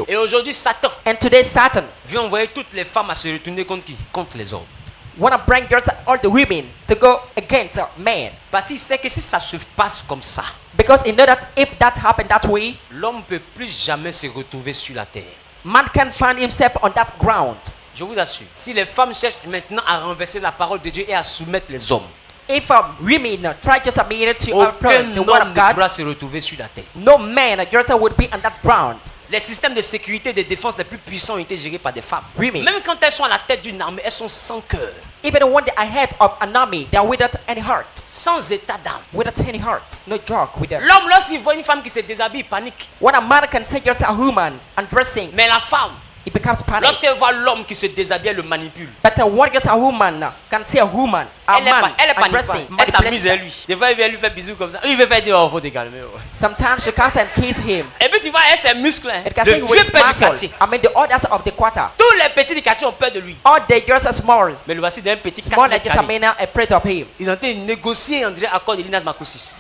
Et aujourd'hui, Satan And today Satan veut envoyer toutes les femmes à se retourner contre qui? Contre les hommes. wanna bring all the women to go against men. Parce qu'il sait que si ça se passe comme ça, Because he knows that if that happened that way, l'homme ne peut plus jamais se retrouver sur la terre. man can find himself on that ground. Je vous assure, si les femmes cherchent maintenant à renverser la parole de Dieu et à soumettre les hommes, If women try to submit to aucun the word homme of ne God, pourra se retrouver sur la terre. no man would be on that ground. Les systèmes de sécurité et de défense les plus puissants ont été gérés par des femmes. Women. Même quand elles sont à la tête d'une armée, elles sont sans cœur, Even when they are head of an army, they are without any heart. sans état d'âme. Without any heart. No joke with them. L'homme, lorsqu'il voit une femme qui se déshabille, il panique. When a man can say just a woman undressing, Mais la femme, it becomes panic. lorsqu'elle voit l'homme qui se déshabille, elle le manipule. But when just a woman can see a woman, a Elle est man panique pas. undressing, Elle s'amuse manipulates à them. lui. Des fois, il vient lui faire bisous comme ça. Il veut pas dire, oh, faut te calmer. Oh. Sometimes she comes and kiss him. Et puis tu vois, elle, ses muscles. Hein. It can Le say vieux with père du muscle. quartier. I mean the others of the quarter. Tous les petits du quartier ont peur de lui. All the girls are small. Mais le voici d'un petit Small 4 like mètres just a carrés. man afraid of him. Ils ont été négociés, on dirait, accord de Linas Makosis.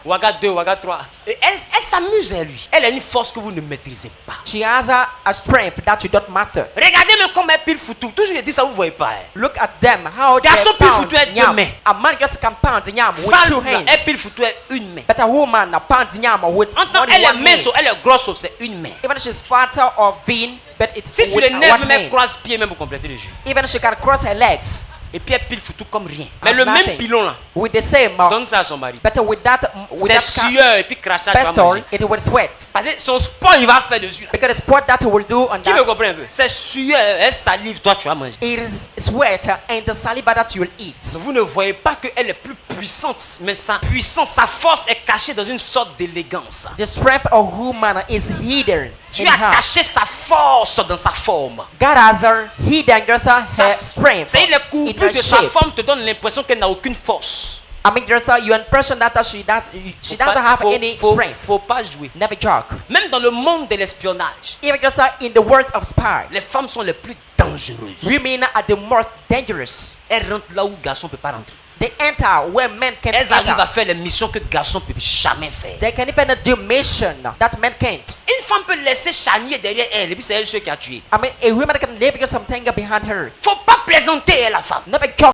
Waga 2, Waga 3. Et elle s'amuse à lui. Elle a une force que vous ne maîtrisez pas. She has a strength that you don't master. Regardez-le comme elle pile foutou. Toujours je dis ça, vous ne voyez pas. Hein. Look at them, how they Garçon pile pound foutu avec deux yam. mains. A man just can pound yam with two Femme, elle hands. pile foutu avec une main. But a woman pound yam with Entends, only elle est one mince, hand. elle est grosse, c'est une main. Even she's fatter or thin, but it's Si tu with les lèves, one même elle hand. croise pied même pour compléter le jeu. Even she can cross her legs Et puis elle pile foutu comme rien. Mais as le même nothing. pilon là, with the same. donne ça à son mari. But with that C'est sueur et puis crachat, tu vas pistol, manger. it will sweat. Parce que son sport, il va faire dessus. Là. Because it's what that will do on Qui me that. comprend un peu? C'est sueur, elle salive, toi tu vas manger. It is sweat and the saliva that you will eat. Vous ne voyez pas qu'elle est plus puissante, mais sa puissance, sa force est cachée dans une sorte d'élégance. The strength of woman is hidden Dieu in a her. caché sa force dans sa forme. God has her hidden just her strength C'est les in courbures her de sa shape. forme te donnent l'impression qu'elle n'a aucune force. I mean, just your impression that she doesn't have any strength. Faut pas jouer. Never joke. Même dans le monde de l'espionnage, Even just in the world of spy, les femmes sont les plus dangereuses. women are the most dangerous. Elles rentrent là où garçon ne peut pas rentrer. They enter where men can't Elles arrivent à enter. faire les missions que garçon ne peut jamais faire. They can even do mission that men can't. Une femme peut laisser charnier derrière elle et puis c'est elle qui a tué. I mean, a woman can leave something behind her. Faut pas plaisanter la femme. Never joke